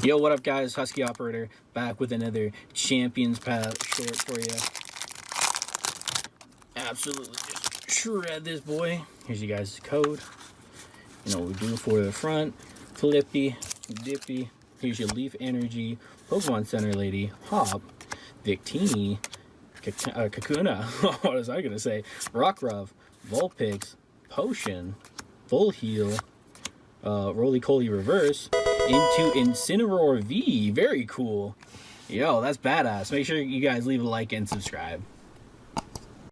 Yo, what up guys? Husky Operator back with another Champions Path short for you. Absolutely just shred this boy. Here's you guys' code. You know what we do for the front. Flippy, Dippy. Here's your Leaf Energy, Pokemon Center Lady, Hop, Victini, Kakuna, what was I gonna say? Rockruff, Vulpix, Potion, Full Heal, Roly-Coly Reverse, into Incineroar V. Very cool. Yo, that's badass. Make sure you guys leave a like and subscribe.